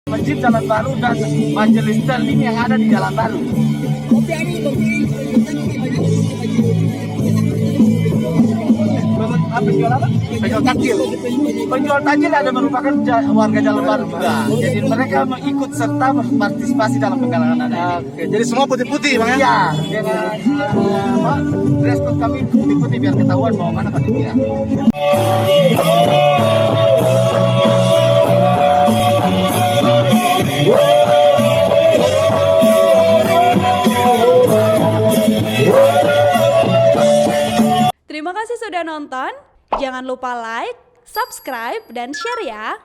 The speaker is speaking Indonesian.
Masjid Jalan Baru dan Majelis Taklim yang ada di Jalan Baru. Penjual apa? Penjual takjil. Penjual takjil ada merupakan warga Jalan Baru juga. Jadi mereka ikut serta berpartisipasi dalam penggalangan dana ini. Oke, jadi semua putih-putih bang ya? Iya, dengan dress code kami putih-putih biar ketahuan mau mana panitia. Terima kasih sudah nonton. Jangan lupa like, subscribe, dan share ya.